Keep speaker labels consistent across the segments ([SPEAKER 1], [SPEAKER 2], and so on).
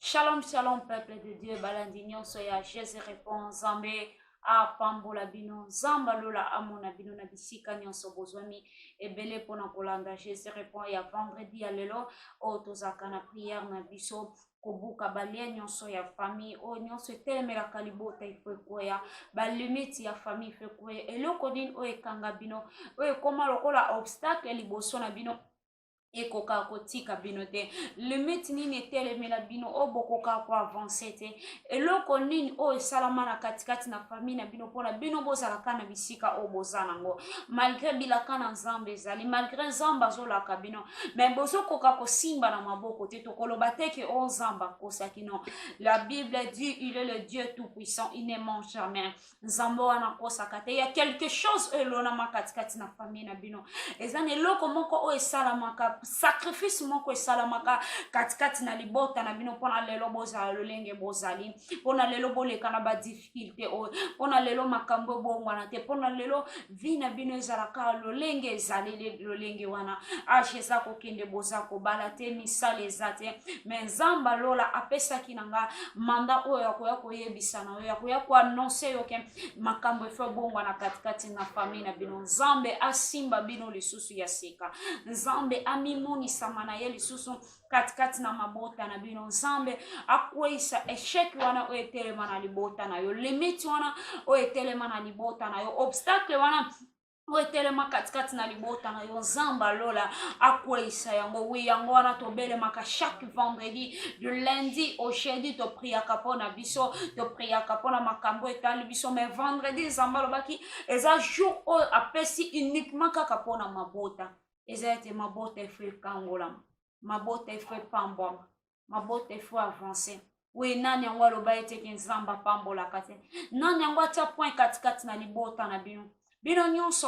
[SPEAKER 1] Shalom, shalom, peuple de Dieu, balandi nyonso ya Jésus répond, Zambé, a pambola bino, Zamba lola amona bino na bisika nyonso bozwami, ebele pona kolanda, Jésus répond, ya vendredi ya lelo, o tozaka na prière na biso, kobuka balie nyonso ya famille, o nyonso etelemela kalibota ifo ekoya, balimiti ya famille ifo ekoya, eloko nini o ekanga bino, o ekoma lokola obstacle liboso na bino, ekoka kotika bino te limite nini etelemela bino o bokoka ko avancer te eloko nini o esalama na katikati na famille na bino mpona bino bozalaka na bisika o boza nango malgré bilaka na nzambe ezali malgré nzambe azolaka bino me bozokoka kosimba na maboko te tokoloba te ke o nzambe akosaki non la Bible dit il est le Dieu tout puissant il ne mange jamais nzambe wana akosaka te ya quelque chose elonama katikati na famille na bino eza na eloko moko o esalamaka sacrifice moko esalamaka katikati na libota na bino mpona lelo bozala lolenge bozali mpona lelo boleka na badifficulté oyo mpona lelo makambo ebongwana te mpona lelo vi na bino ezalaka lolenge ezali lolenge wana age eza kokende boza kobala te misala eza te me nzambe alola apesaki na nga manda oyo akoya koyebisa na yo akoya koannonce yo ke makambo efo ebongwana katikati na famille na bino nzambe asimba bino lisusu ya sika nzambe amimonisama na ye lisusu katikati na mabota na bino nzambe akweyisa esheki wana oyo etelema na libota na yo limiti wana oyo etelema na libota na yo obstacle wana oyo etelema katikati na libota na yo nzambe alola akweyisa yango wi yango wana tobelemaka chaque vendredi du lundi au jeudi topriaka mpona biso topriaka mpona makambo etali biso mais vendredi nzambe alobaki eza jour oyo apesi uniquement kaka mpona mabota eza ete mabota efo ekangolama mabota efo epambwama mabota efo avance wi nani yango aloba eteke nzambe apambolaka te nani yango atia point katikati na libota na bino bino nyonso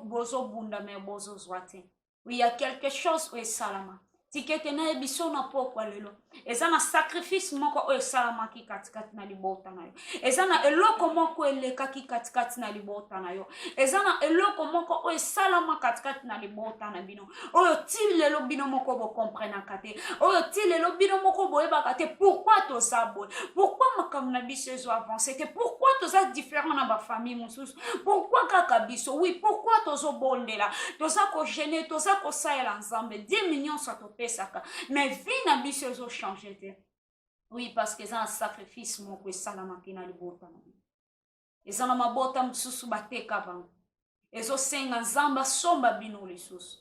[SPEAKER 1] bozobunda me bozozwa te wi ya quelque chose oyo esalama tikete nayebi so na pokwa lelo eza na sacrifice moko oyo esalamaki katikati na libota na yo eza na eloko moko elekaki katikati na libota na yo eza na eloko moko oyo esalama katikati na libota na bino oyo ti lelo bino moko bokomprenaka te oyo ti lelo bino moko boyebaka te pourquoi toza boye pourquoi makambo na biso ezo avance te pourquoi toza différent na bafamille mosusu pourquoi kaka biso oui pourquoi tozobondela toza kogene toza kosalela nzambe 10 millions sa topesaka mais vie na biso ezochanger te oui parce que eza na sacrifice moko esalamaki na libota na bino eza na mabota mosusu bateka bango ezosenga nzambe asomba bino lisusu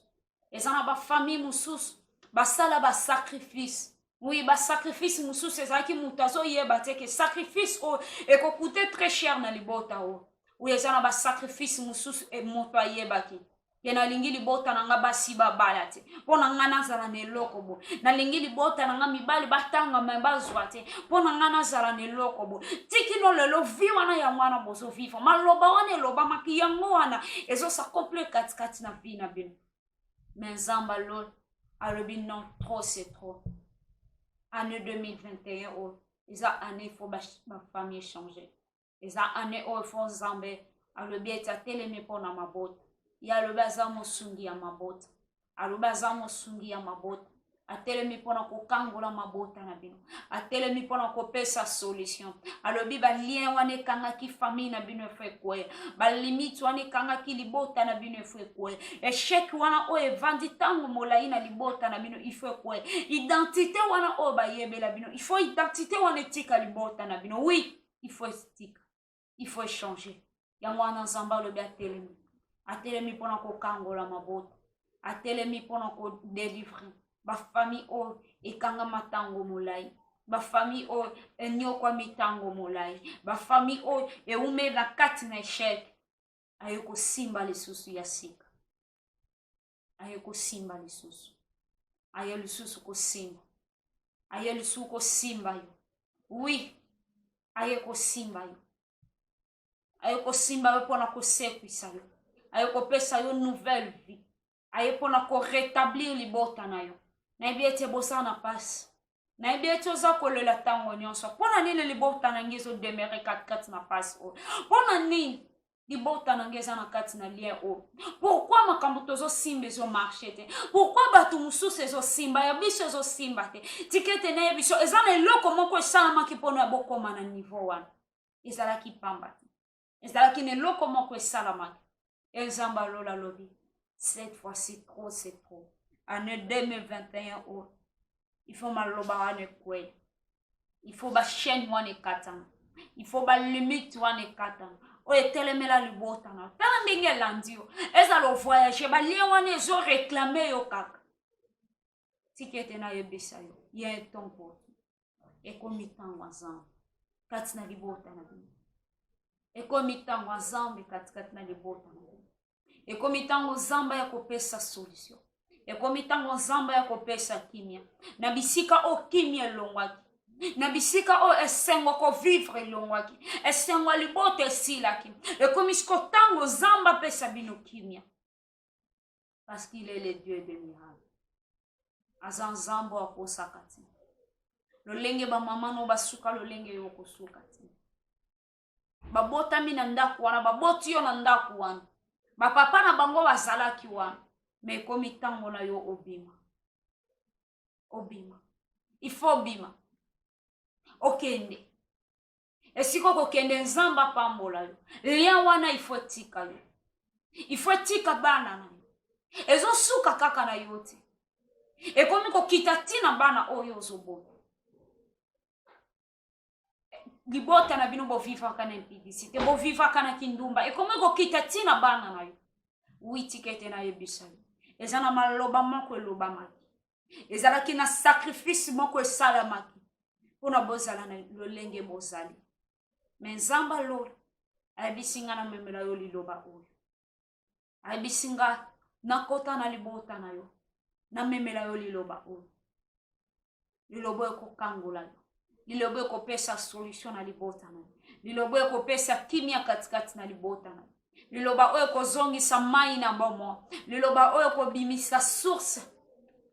[SPEAKER 1] eza na bafamille mosusu basala basacrifice oui basacrifice mosusu ezalaki moto azoyeba te ke sacrifice oyo ekokute très cher na libota oyo oui eza na basacrifice mosusu moto ayebaki ke nalingi libota na nga basi babala te mpo na nga nazala na eloko bo nalingi libota na nga mibali batanga me bazwa te mpo na nga nazala na eloko bo tikino lelo vi wana yango wana bozovivre maloba wana elobamaki yango wana ezosakomple katikati na vi na bino me nzambe alobi non trop c'est trop année 2021 oyo eza année fo bafamille échanger eza année oyo fo nzambe alobi ete atelemi mpo na mabota ye alobi aza mosungi ya mabota alobi aza mosungi ya mabota atelemi mpona kokangola mabota na bino atelemi mpona kopesa solution alobi balien wana ekangaki famille na bino efo ekweya balimite wana ekangaki libota na bino efo ekweya esheki wana oyo evandi ntango molai na libota na bino ifo ekweya identité wana oyo bayebela bino ifo identité wana etika libota na bino oui ifo etika ifo échanger yango wana nzambe alobi atelemi mpona kokangola mabota atelemi mpona kodelivre bafamille oyo ekangama ntango molai bafamille oyo enyokwami ntango molai bafamille oyo eumela kati na esheke aye kosimba lisusu ya sika aye kosimba lisusu aye lisusu kosimba aye lisusu kosimba yo oui aye kosimba yo aye kosimba yo mpona kosekwisa yo aye kopesa yo nouvelle vie aye mpona korétablir libota na yo nayebi ete boza na pasi nayebi ete oza kolela ntango nyonso mpona nini libota na ngai ezodemere katikati na pasi oyo mpona nini libota nangeza na kati na lien o. Pourquoi makambo tozo simba ezo marché te? Pourquoi batu mususu ezo simba ya biso ezo simba te? Tikete na biso ezana eloko moko esalama ki pona bokoma na niveau wana. Ezalaki pamba te. Ezalaki ne eloko moko esalama. Ezamba lola lobi. Cette fois-ci trop c'est trop. Année 2021 o. Il faut maloba wane kwe. Il faut ba chaîne wane katana. Il faut ba limite wane katana. Oye telemela libota na. Tala ndenge landio. Eza lo voyage. Ba liye wane ezo réclamer yo kaka. Tikete na yebisa yo. Y'a un temps pour tout. Eko mitango azambe. Kati na libota na bino. Eko mitango azambe kati na libota na bino. Eko mitango zamba ya kopesa solution. Eko mitango zamba ya kopesa kimia. Na bisika o kimia longwaki. Na bisika o esengwa ko vivre longwaki. Esengwa libota esilaki. Eko misko tango zamba pesa bino kimia. Parce qu'il est le Dieu des miracles. Azan zambo akosakati. Lolenge ba mama no basuka lolenge yoko sukati. Babota mina ndaku wana baboti yo na ndaku wana. Ba papa na bango bazalaki wana. Me komi tango na yo obima. Obima. Il faut obima. Okende. Esiko kokende nzamba pambola yo. Lien wana il faut tika yo. Il faut tika bana na yo. Ezo suka kaka na yote. Ekomi kokita tina bana oyo zobo. Libota na bino bo viva kana impidicité, bo viva kana kindumba. Ekomi kokita tina bana na yo. Witikete na yebisa yo. Ezana maloba moko eloba maki. Ezala ki na sacrifice moko esala maki. Pona bozala na lolenge bozali. Menzamba lolo. Abisinga na memela yo liloba oyo. Abisinga na kota na libota na yo. Na memela yo liloba oyo. Lilobo eko kangola yo. Lilobo eko pesa solution na libota na yo. Lilobo eko pesa kimia katikati na libota na yo. Liloba oyo kozongisa mai na bomo. Liloba oyo kobimisa source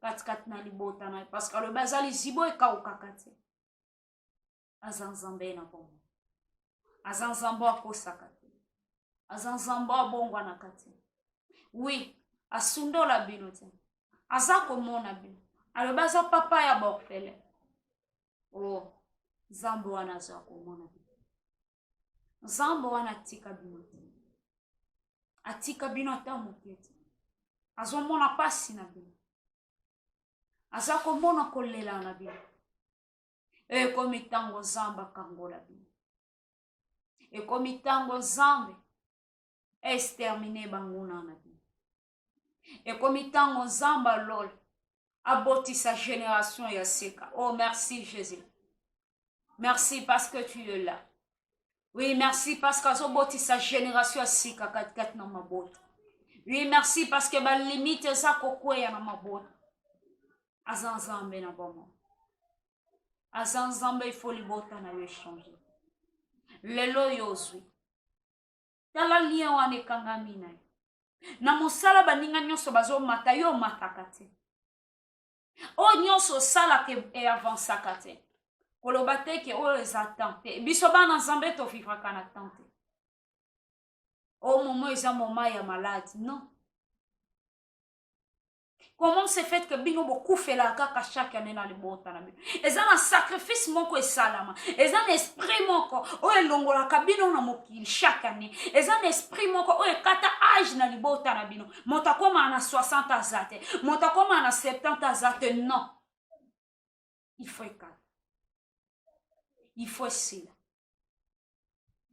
[SPEAKER 1] katikati na libota na yo. Parce que le bazali zibo ekauka kati. Azanzambe na bomo. Azanzambo akosakati. Azanzambo abongwa na kati. Oui, asundola bino te. Azako mona bino. Alobaza papa ya borfele. Oh, zambo wana zako mona bino. Zambo wana tika bino te. Atika bino ata mokete. Azo mona pasi na bino. Azako mona kolela na bino. Ekomi tango zamba kangola bino. Ekomi tango zambe extermine banguna na bino. Ekomi tango zamba lol aboti sa génération ya seka. Oh merci Jésus. Merci parce que tu es là. Oui, merci parce que boti sa génération ya seka kat na mabota. Oui, merci parce que ba limite za kokweya na mabota. Azanzambe na bomo. Azanzambe il faut libota na yo changer. Lelo yozwi. Tala lien wane kangamina. Na mosala baninga nyonso bazo mata yo matakate. O nyonso sala ke e avansaka te. Koloba te ke o ezatante. Biso bana nzambe to vivaka na tante. O momo eza moma ya malade. Non. Comment c'est fait que bino beaucoup fait la kaka chaque année dans le bota na bino. Eza na sacrifice moko esalama. Eza na esprit moko o elongola kabino na mokili chaque année. Eza na esprit moko o ekata âge na libota na bino. Monta koma na 60 azate. Monta koma na 70 azate. Non. Il faut ekata. Il faut sila.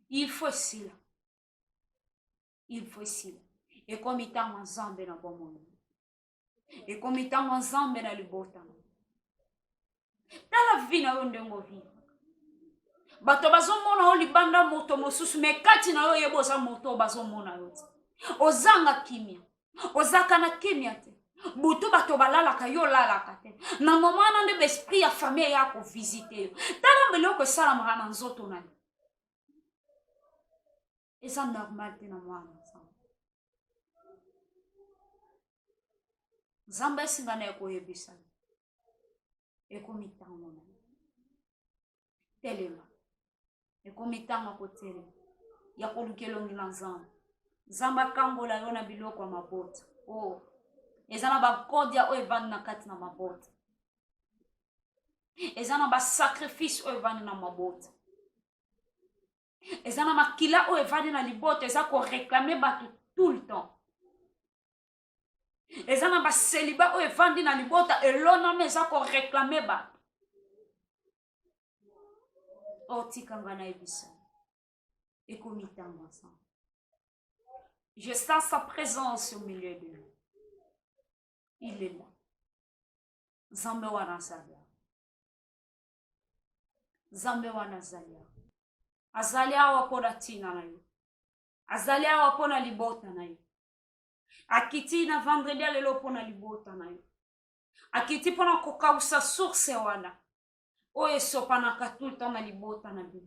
[SPEAKER 1] Il faut sila. Il faut sila. Et comme itango nzambe na bomono. Et comme itango nzambe na libota. Tala vi na yo ndengo vi. Bato bazomona o libanda moto mosusu me kati na yo yeboza moto bazomona yo. Ozanga kimia. Ozaka na kimia te. Butu bato balalaka yo lalaka te. Na moment na nde esprit ya famille ya ko visiter yo. Tala mbeloko sala mara nzoto na yo. Eza normal te na mwana. Zamba singa na eko yebisa. Eko mitango na. Telema. Eko mitango ko telema. ya kolukelo na nzambe. Nzambe akangola yo na biloko ya mabota. Oh, eza na bakode ya oyo evandi na kati na mabota. Eza na basacrifice oyo evandi na mabota. Eza na makila oyo evandi na libota, eza koreklame bato tout le temps. Eza na baseliba oyo evandi na libota, eloname eza koreklame bato. Oh, tikanga na ebisa. Ekomi ntango ensemble. Je sens sa présence au milieu de nous. Il est là. Nzambe wana azalia. Nzambe wana azalia. Azali awa pona tina na yo. Azali awa pona libota na yo. Akiti na vendredi lelo pona libota na yo. Akiti pona kokausa source wana. Oye sopanaka tout le temps na libota na bi.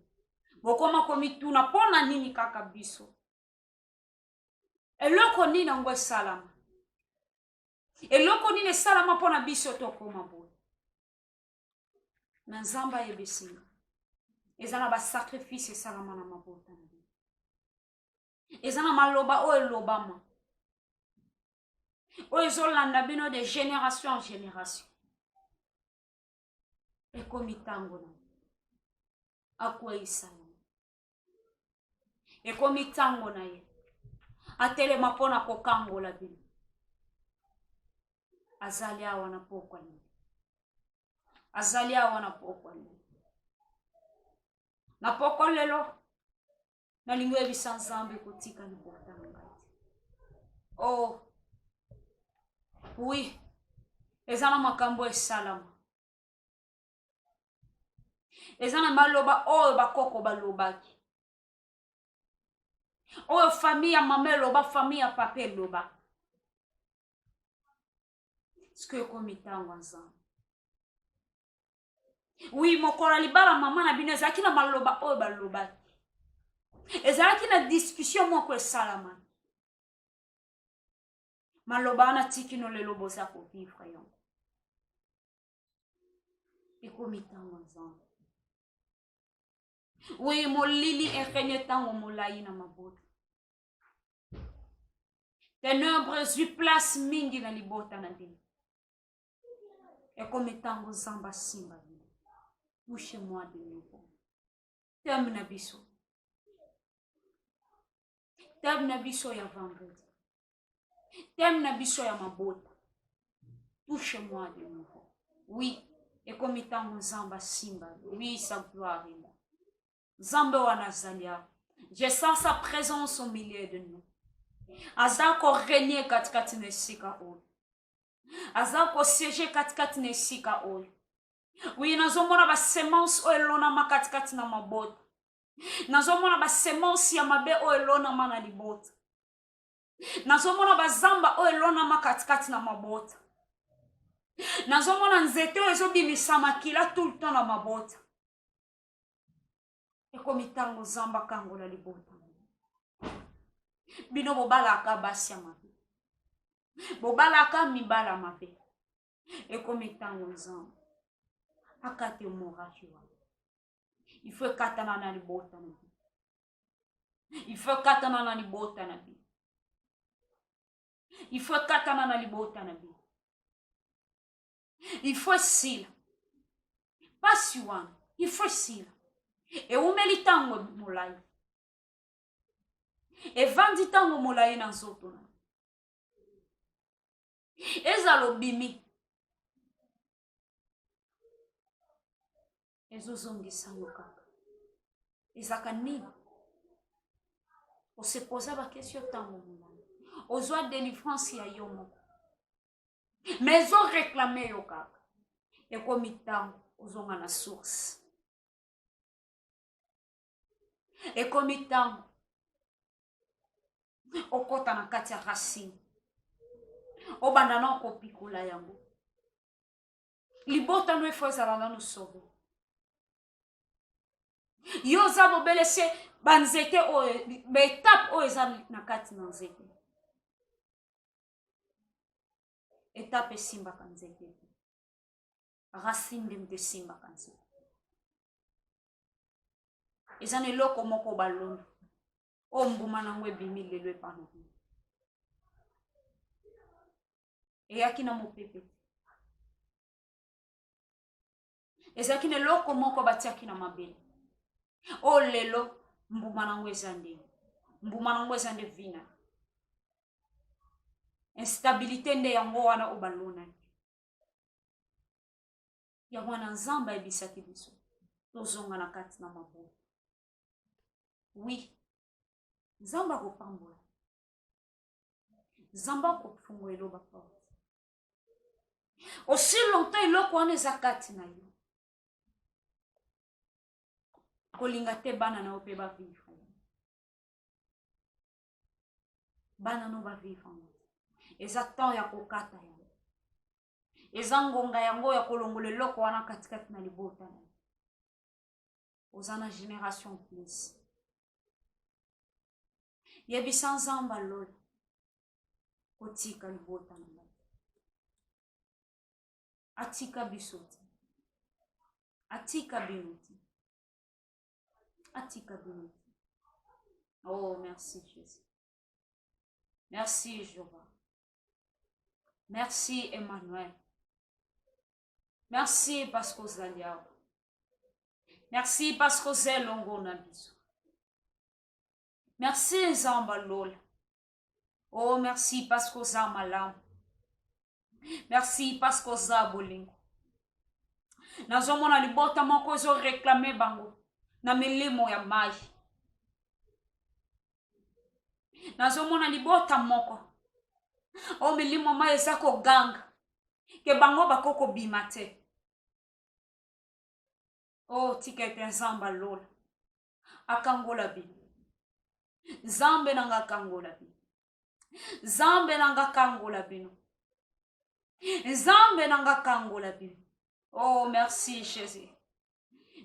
[SPEAKER 1] Bokoma komituna pona nini kaka biso. Eloko nini ngwe salama. Eloko nini salama pona biso tokoma boye. Na Nzamba yebesinga. Ezana ba sacrifice salama na mabota na bi. Ezana maloba o elobama. O ezolanda bino de génération en génération. Ekomitango na. Akwe isala. Ekomitango na ye. Atele mapona kokango la bino. Azali awa na pokwa ni. Azali awa na pokwa ni. Na pokwa lelo. Na lingwe ebisa Nzambe kotika ni porta ngati. Oh. Oui. Ezana makambo esalama. Ezana maloba oyo bakoko balobaki. Oyo famille ya mama loba, famille ya papa loba. Sikoyo komitango Nzambe. Oui, mokola libala mama na bino ezalaki na maloba oyo balobaki. Ezalaki na discussion moko esalama. Maloba na tiki no lelo boza ko vivre yon. Ekomitango Nzambe. Oui, molili erenye tango molai na mabota. Ténèbres yu place mingi na libota na bino. Ekomitango Nzamba simba bino. Touchez-moi de nouveau. Tem na biso. Tem na biso ya vendredi. Tem na biso ya mabota. Touchez-moi de nouveau. Oui, ekomitango Nzamba simba. Oui, sa gloire est là. Nzambe wana zalia. Je sens sa présence au milieu de nous. Azako régner katikati na esika oyo. Azako siéger katikati na esika oyo. Oui, nazomona ba semence oyo elonama katikati na mabota. Nazomona ba semence ya mabe oyo elonama na libota. Nazomona ba zamba oyo elonama katikati na mabota. Nazomona nzete oyo ezobimisa makila tout le temps na mabota. Ekomitango Nzamba kangola libota. Bino bobalaka basi ya mabe. Bobalaka mibala mabe. Ekomitango Nzamba. Akate morachi wa. Il faut katana na libota na bi. Il faut katana na libota na bi. Il faut katana na libota na bi. Il faut sila. Pas siwana. Il faut sila. E umeli tango molai. E vandi tango molai na nzoto na. Ezalo bimi. Ezozongisa yo kaka. Ezaka nini? Se posa ba question tango molai. Ozwa délivrance ya yo moko. Mais o réclamer yo kaka. E komi tango ozonga na source. E komi tango okota na kati ya racine. Obanda na okopikula yango. Libota no efo ezala na no sauve. Yo zabo belese banzete oyo, betap oyo eza na kati na nzete. Etape simba ka nzete. Racine de mte simba ka nzete. Eza na eloko moko balondo. O mbuma nango ebimi lelo epana. Eyaki na mopepe. Ezaki na eloko moko batiaki na mabele. O lelo mbuma nango ezande. Mbuma nango ezande vina. Instabilité nde yango wana obalona. Yango wana Nzamba ebisaki biso. Tozonga na kati na mabele. Oui. Nzamba kopambola. Nzamba kofungola eloba porte. Aussi longtemps eloko wana eza kati na yo. Kolinga te bana na ope ba vivre. Bana no ba vivre. Eza temps ya kokata yango. Eza ngonga yango ya kolongola eloko wana katikati na libota. Ozana génération plus. Yebisa Nzamba lolo. Kotika libota na nga. Atika bisoti. Atika binoti. Atika binoti. Oh, merci Jésus. Merci Jéhovah. Merci Emmanuel. Merci parce que vous allez. Merci parce que vous êtes longo na biso. Merci Nzamba lola. Oh, merci parce que vous êtes malam. Merci parce que vous êtes bolingo. Nazomona libota moko zo réclamer bango na milimo ya mai. Nazomona libota moko. O milimo mai ezako ganga. Ke bango bakoko bimate. Oh, tikete Nzamba lola. Akangola bi. Nzambe nanga kangola bi. Nzambe nanga kangola bino. Nzambe nanga kangola bino. Oh, merci Jésus.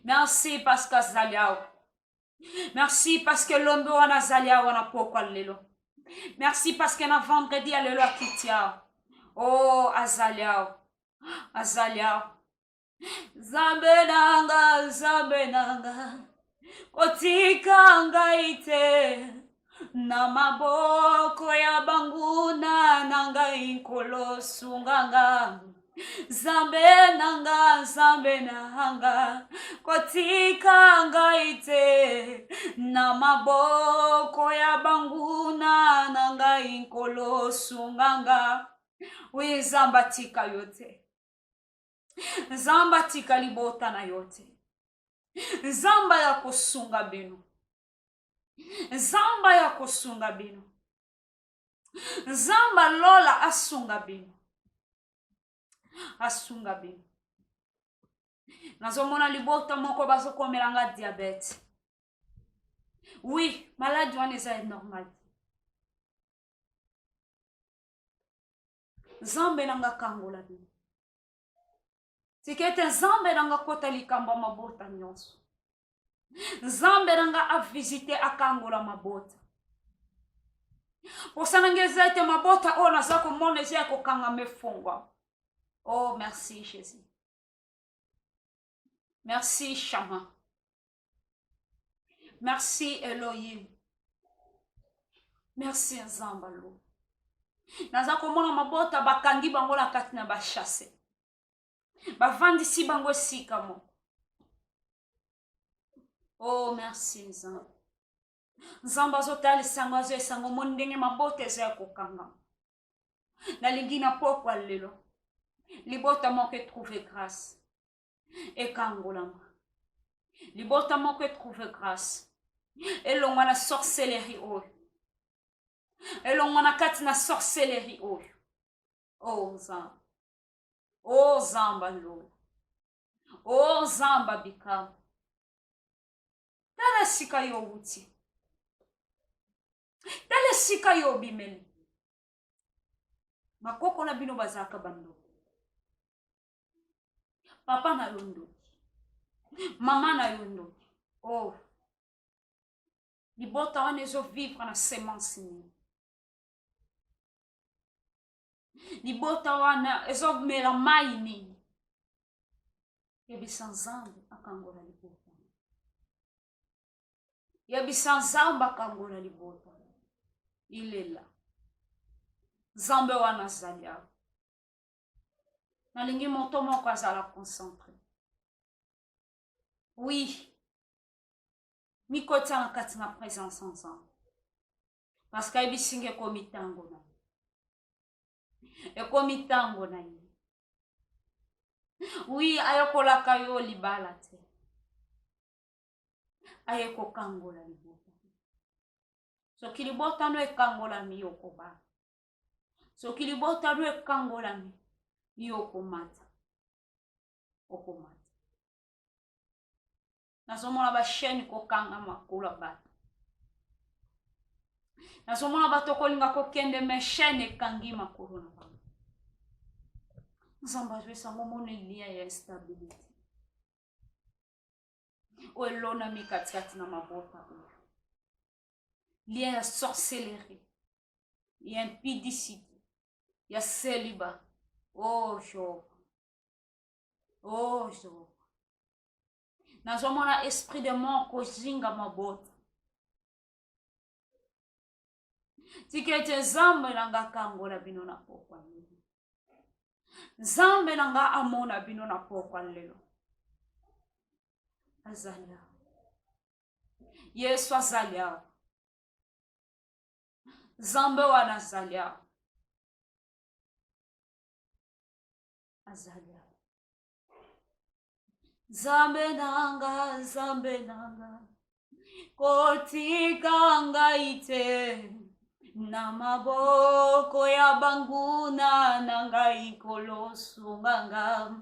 [SPEAKER 1] Merci parce que Zaliao. Merci parce que l'ombe wana Zaliao wana pokwa lelo. Merci parce que na vendredi à lelo akitia. Oh, Azaliao. Azaliao. Zambe nanga. Kotika ngaite. Na maboko ya banguna nanga inkolo sunganga. Zambe nanga. Kotika ngaite. Na maboko ya banguna nanga inkolo sunganga. Oui, Nzamba tika yote. Nzamba tika libota na yote. Nzamba ya kosunga bino. Nzamba ya kosunga bino. Nzamba lola asunga bino. Asunga bino. Nazomona libota moko baso komelanga diabète. Oui, maladie wana eza normal. Nzambe nanga kangola bino. Tikete Nzambe nanga kota likamba mabota nyonso. Nzambe nanga a visité akangola mabota. Posanangeza ete mabota o nazako mona eza kokanga mefungwa. Oh, merci Jésus. Merci Shama. Merci Elohim. Merci Nzamba lo. Nazako mona mabota bakangi bango la kati na ba chasse. Bavandisi bango sika mo. Oh, merci Nzamba. Nzamba zotali sango zo esango mondenge mabota ezo ya kokanga. Na lingina pokwa lelo. Libota moko trouver grâce. Et kangolama. Libota moko trouver grâce. Elongwa na sorcellerie oyo. Elongwa na kati na sorcellerie oyo. Oh Nzamba. Oh Nzamba lo. Oh Nzamba bikama. Tala sika yo wuti. Tala sika yo bimeli. Makoko na bino bazaka bando. Papa na yondo. Mama na yondo. Oh. Libota wana ezo vivre na semence ni. Libota wana ezo mela mai ni. Yebisa Nzambe akangola libota. Yebisa nzamba kangola libota. Il est là. Nzambe wana azali awa. Nalingi moto moko azala concentré. Oui. Mikota na kati na présence ensemble. Parce que ebisinge komitango na. Ekomitango na ye. Oui, ayokolaka yo libala te. Ayeko kangola libota. So kilibota no ekangola mi yokoba. So kilibota no ekangola mi yokomata. Okomata. Nazomona ba sheni kokanga makula bata. Nazomona bato kolinga kokende me sheni kangi makulu na bata. Nzamba jwe sango mone lia ya instability. Oelona mi katikati na mabota. Lia ya sorcellerie. Ya impudicité. Ya célibat. Oh Jéhovah. Oh Jéhovah. Nazomona esprit de mort kozinga mabota. Tikete zambe nanga kangola bino na pokwa lelo. Zambe nanga amona bino na pokwa lelo. Azalia. Yesu azalia. Zambe wana azalia. Azalia. Zambe nanga. Kotika ngaite. Na maboko ya banguna nanga ikolosu nganga.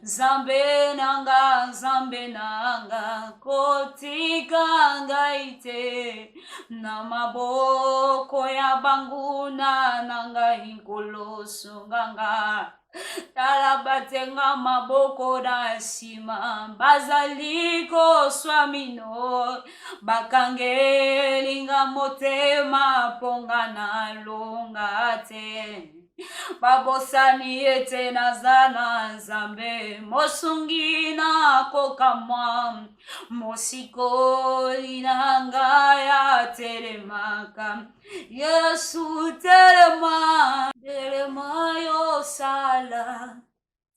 [SPEAKER 1] Zambe nanga. Kotika ngaite. Na maboko ya banguna nanga ikolosu nganga. Talabatenga maboko na sima bazaliko swamino bakangelinga motema ponga na longa te babosani ete nazana zambe mosungina kokamwa mosikoli nanga ya telemaka Yesu telema yo sala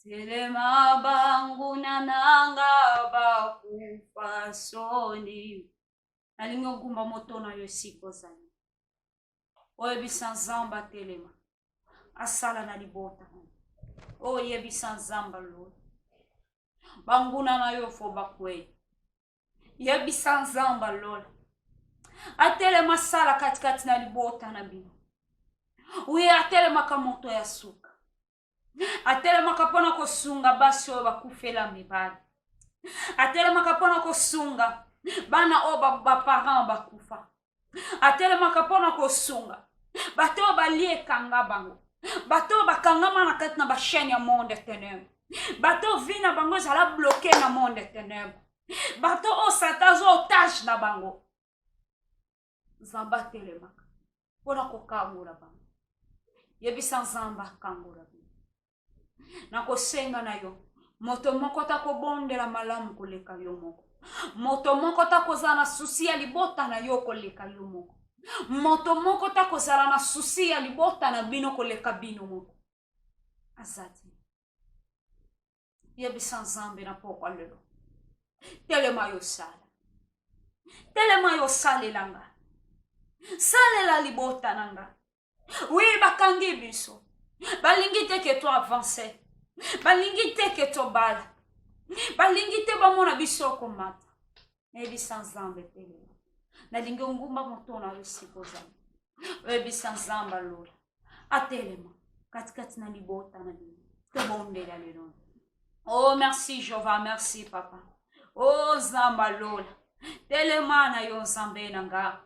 [SPEAKER 1] telema banguna nanga bakufa soni nalingo gumba moto na yo siko zani oyebisa nzamba telema asala na libota oyebisa nzamba lo banguna na yo fo bakwe yebisa nzamba lola atelema sala katikati na libota na bino uye atelema kamoto ya suka atelema kapona kosunga basi oyo bakufela mibali atelema kapona kosunga bana oyo baparent bakufa atelema kapona kosunga bato oyo baliekanga bango bato oyo bakangama na kati na bashene ya monde ténèbre bato vi na bango ezala bloke na monde ténèbre bato oyo satan azo otage na bango Zamba telemaka pona kokangola bango yebisa nzamba kangola bango na kosenga na yo moto moko takobondela malamu koleka yo moko moto moko takozala na susi ya libota na yo koleka yo moko moto moko takozala na susi ya libota na bino koleka bino moko azati yebisa nzambe na pokwa lelo telema yo salelanga salela libota nanga oui bakangi biso balingi te ke to avance balingi te ke to bala balingi te bamona biso komata ebisa nzambe telema nalingi ngumba moto na yo sikozana ebisa nzamba lola atelema katikati na libota na bino tobondela lelo. Oh merci Jéhovah, merci papa. Oh nzamba lola telema na yo nzambe nanga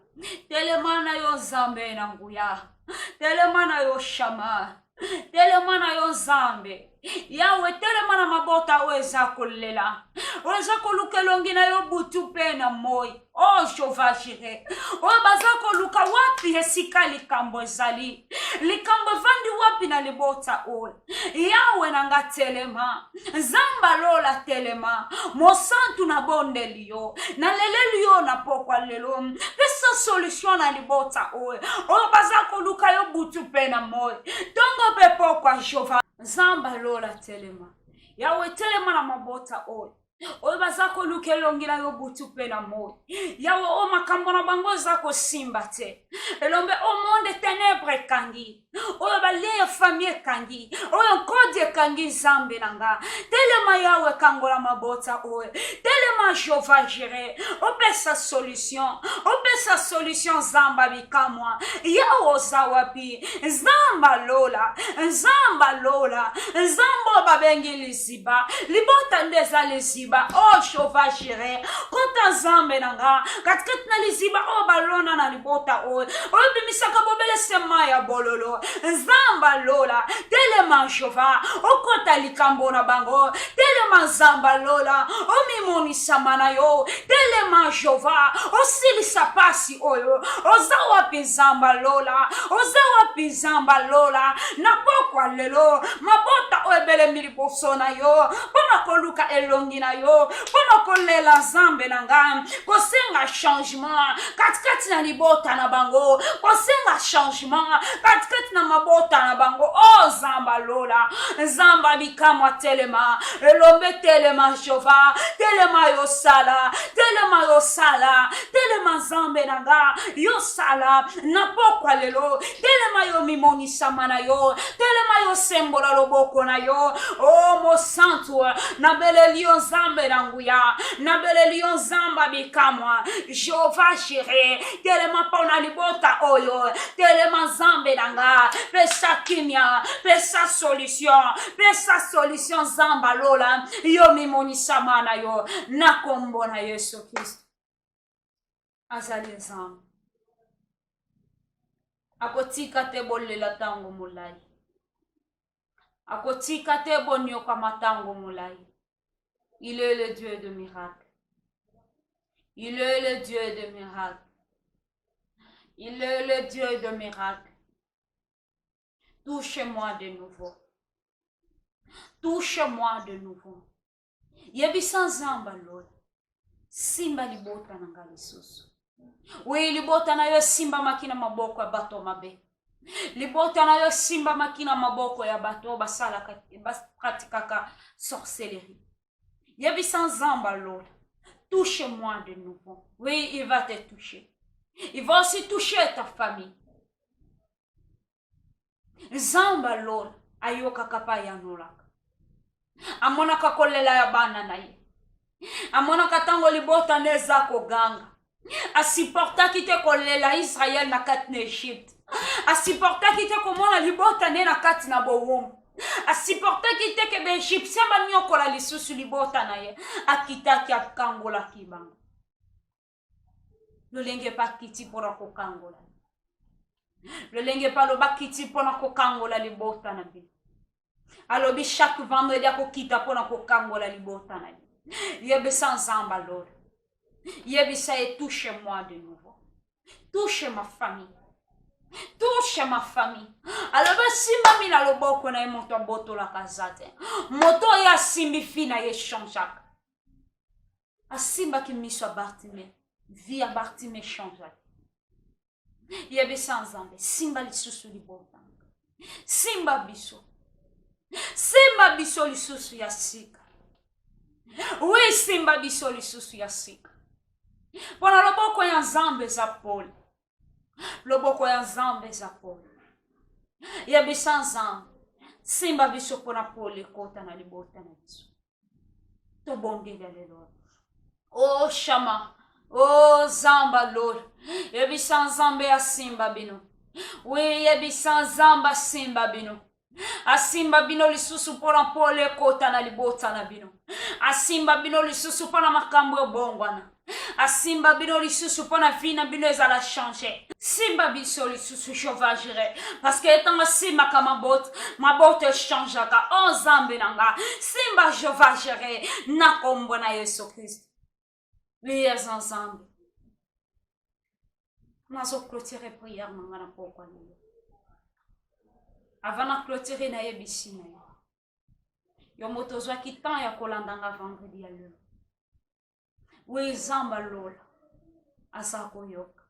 [SPEAKER 1] telema na yo nzambe na nguya telema na yo shama telema na yo nzambe yawe telema na mabota oyo eza kolela Ozako luka longi na yo butu pena moi. Oh, Jehova Jireh. Oh, bazako luka wapi esika likambo ezali. Likambo vandi wapi na libota oyo. Yawe nanga telema. Zamba lola telema. Mosantu na bonde liyo. Na lele liyo na pokwa lelo. Pesa solution na libota oyo. Oh, bazako luka yo butu pena moi. Tongo pe pokwa Jehova. Zamba lola telema. Yawe telema na mabota oyo. Oyo bazako luke longi na yo butu pena moi. Yawe o makambo na bango zako simba te. Elombe o monde ténèbre kangi. Oyo balie famille kangi. Oyo kode kangi zambe nanga. Telema yawe kangola mabota oyo. Telema Jehova Jireh. Opesa solution. Opesa solution zamba bikamwa. Yawo zawapi. Zamba lola. Zamba lola. Zambo babengi liziba. Libota ndeza liziba. Oh, Jehova Jireh. Kota zambe nanga. Katkat na liziba. Oh, balona na libota oyo. Oyo bimisaka bobele sema ya bololo. Zamba lola. Telema Jehova. Okota likambo na bango. Telema zamba lola. Omimoni samana yo. Telema Jehova. Osili sapasi oyo. Ozawa pizamba lola. Ozawa pizamba lola. Napokwa lelo. Mabota oebele milipofsona yo. Pona koluka elongi na yo. Pona kolela zambe nanga. Kosenga changement. Katikati na libota na bango. Kosenga changement. Katikati na mabota na bango. Oh, zamba lola. Zamba bikamwa telema. Elombe telema Jehova. Telema yo sala. Telema yo sala. Telema zambe nanga. Yo sala. Napokwa lelo. Telema yo mimoni samana yo. Telema yo sembola loboko na yo. Oh, mo santo. Nabele lion zambe nanguya. Nabele lion zamba bikamwa. Jehova Jireh. Telema pona libota oyo. Telema zambe nanga. Pesa kimia. Pesa solution. Pesa solution zamba lola. Yo mimoni samana yo. Nakombo na Yesu Kristo. Azali zamba. Akotika te bolela tango mulai. Akotika te bonyo kama tango mulai. Il est le Dieu de miracles. Il est le Dieu de miracles. Il est le Dieu de miracles. Touche-moi de nouveau. Touche-moi de nouveau. Yebisa zamba Lord. Simba libota nanga lisusu. We libota na yo simba makina maboko ya bato mabe. Libota na yo simba makina maboko ya bato basala pratikaka sorcellerie. Yebisa zamba Lord. Touche-moi de nouveau. Oui, il va te toucher. Il va aussi toucher ta famille. Zamba Lord. Ayoka kapa ya nolaka. Amona kakolela ya bana na ye. Amona katango libota neza koganga. Asiporta kite kolela Israel na kat na Egypte. Asiporta kite komona libota ne na kat na bowom. Asiporta kite ke be Egyptien ba nyokola lisusu libota na ye. Akita ki akangola kibanga. Lolenge pa kiti pora kokangola. Lolenge pa lo bakiti pona kokangola libota na bi. Alobi chaque vendredi akokita pona kokangola libota na bi. Yebe sans zamba Lord. Yebisa et touche-moi de nouveau. Touche ma famille. Touche ma famille. Alors simba mina loboko na moto boto la kazate. Moto ya simbi fina ye changeak. Asimba ki miso Bartime. Via Bartime changeak. Yebisa nzambe. Simba lisusu libota. Simba biso. Simba biso lisusu ya sika. Oui, simba biso lisusu ya sika. Pona loboko ya nzambe za Paul. Loboko ya nzambe za Paul. Yebisa nzambe. Simba biso pona Paul ekota na libota na biso. To bongela lelo. Oh Shama. Oh Zamba Lord. Yebisa nzambe ya simba bino. Oui, yebisa nzamba simba bino. Asimba bino lisusu pona Paul ekota na libota na bino. Asimba bino lisusu pona makambo ebongwana. Asimba bino lisusu pona vie na bino ezala changer. Simba biso lisusu je vais gérer. Parce que etant simba ka mabote changeaka. Oh Nzambe nanga. Simba je vais gérer. Na kombo na Yesu Christ. Oui, ensemble. Nazo clôturer prière nanga na pokwa nanga. Avant na clôturer na yebisi na yo. Yo moto zwaki temps ya kolandanga vendredi ya lelo. Oui, Nzamba lola. Asa koyoka.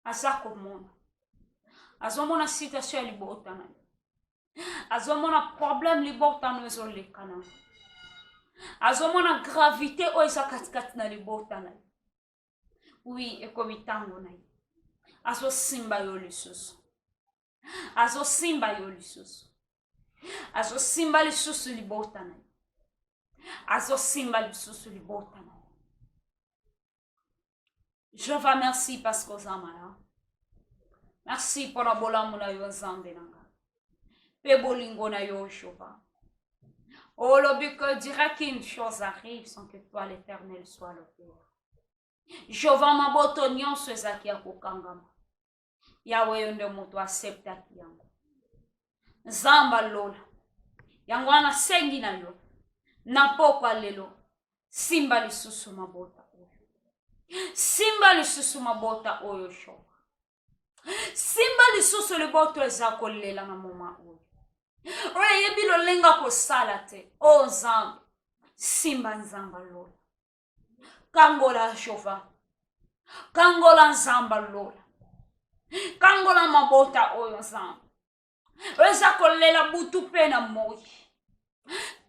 [SPEAKER 1] Asa komona. Azomona situation ya libota na yo. Azomona problème libota na yo leka na yo. Azomona gravité o eza katikati na libota na yo. Oui, ekomi tango na yo. Azo simba yo lisusu. Azo simba yo lisusu. Azo simba lisusu libota na yo. Azo simba lisusu libota na yo. Je vous remercie parce que vous êtes merci pour la bolamu na yo Nzambe nanga. Pe bolingo na yo Jehova. Oh, le but que dirait qu'une chose arrive sans que toi l'Éternel soit le Père. Jehova maboto nyonso ezaki ya kokangama. Yawe yonde moto acceptaki yango. Nzamba lola. Yango wana sengi na yo. Na pokwa lelo. Simba lisusu mabota. Simba lisusu mabota oyo shoka. Simba lisusu liboto eza kolela na moma oyo. Oye yebi lo lenga kosala te. O Nzambe. Simba Nzamba lola. Kangola Jehova. Kangola Nzamba lola. Kangola mabota oyo Nzambe. Eza kolela butu pe na moi.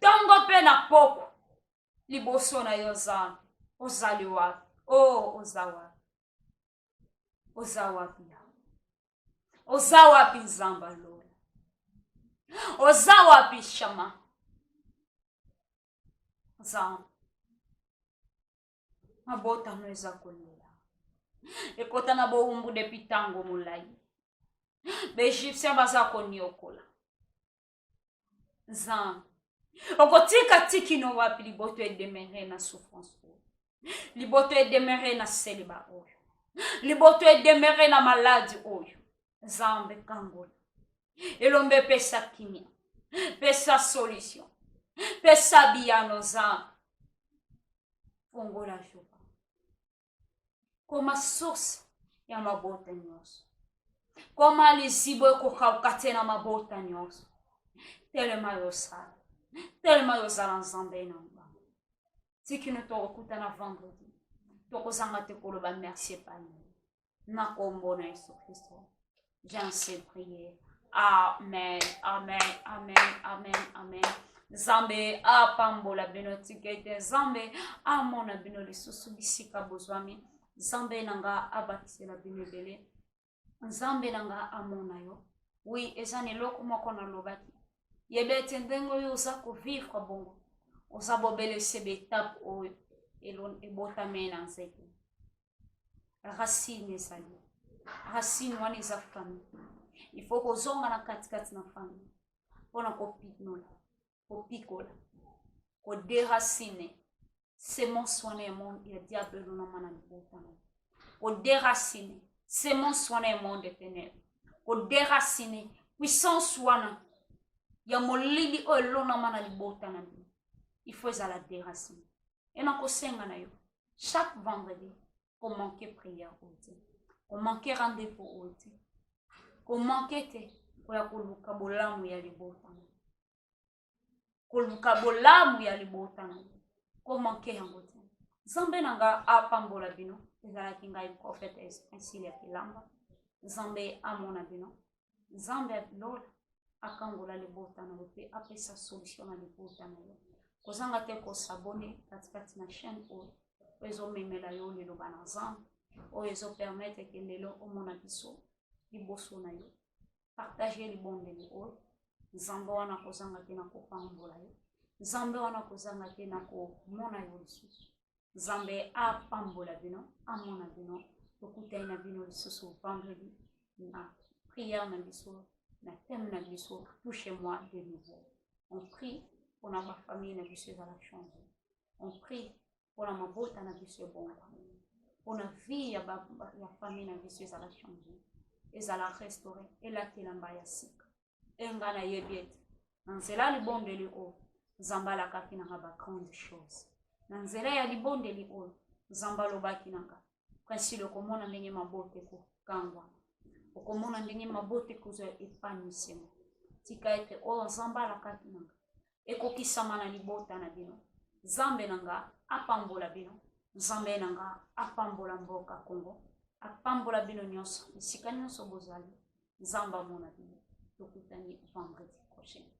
[SPEAKER 1] Tango pe na poko. Liboso na yo Nzambe. Ozali wapi. Oh, Ozawa. Ozawa pia. Ozawa pi Nzamba lola. Ozawa pi shama. Nzamba. Mabota no eza kolela. Ekota na bo umbu depi tango mulai. Be Egyptien baza koniokola. Nzamba. Okotika tiki no wapi liboto edemere na souffrance. Liboto edemere na celibat oyo. Liboto edemere na maladie oyo. Nzambe kangola. Elombe pesa kimia. Pesa solution. Pesa biyano Nzambe. Fongola Jehova. Koma source ya mabota nyonso. Koma lizibo ekokauka na mabota nyonso. Telema yosala. Telema yozala Nzambe na si qui ne te recoute na vendredi, tokozanga te koloba merci pani. Na kombo na Yesu Kristo. J'en sais prier. Amen, amen, amen, amen, amen. Nzambe apambola bino tikete. Nzambe amona bino lisusu bisika bozwami. Nzambe nanga abatisela bino ebele. Nzambe nanga amona yo. Oui, ezane eloko moko nalobaki. Yebete ndengo yo oza kovivre bongo. Ozabobele sebe étape oyo ebotame na nzete. Racine ezali. Racine wana eza famille. Il faut kozonga na katikati na famille. Pona kopikola. Koderacine. Semence wana ya diable na mana libotana. Koderacine. Semence wana ya monde ténèbres. Koderacine. Puissance wana ya molili oyo lona mana libotana. Il faut la déraciner. Et non, chaque vendredi, qu'on manque prière au Dieu, qu'on manque rendez-vous au Dieu, qu'on manque te, pour ya kulukabolamu ya libotana. Kulukabolamu ya libotana. Qu'on manque yango te. Nzambe nanga apambola bino, ezala kinga yi prophète ainsi ya kilamba. Nzambe amona bino. Nzambe lola akangola libotana pe apesa solution na libotana. Kozanga te ko s'abonner katikati na chaîne oyo ezo memela yo lelo bana Nzambe oyo ezo permettre que lelo omona biso liboso na yo partager libondeli oyo Nzambe wana kozanga te na kopambola yo Nzambe wana kozanga te na komona yo lisusu Nzambe apambola bino amona bino tokutani na bino lisusu vendredi na prière na biso na thème na biso touchez-moi de nouveau. On prie pour notre famille, on prie mpona mabota na biso ebongwa mpona vie ya famille na biso ezala change ezala restauré elatela mba ya sika enga nayebi ete na nzela ya libondeli oyo nzambe alakaki nanga bagrande chose na nzela ya libondeli oyo nzambe alobaki nanga kasi okomona ndenge mabota ekokangwa okomona ndenge mabota ekozwa epanwisema tika ete oyo nzambe alakaki nanga ekokisama na libota na bino nzambe nanga apambola bino nzambe nanga apambola mboka Congo apambola bino nyonso esika nyonso bozali nzambe amona bino tokutani vendredi prochain.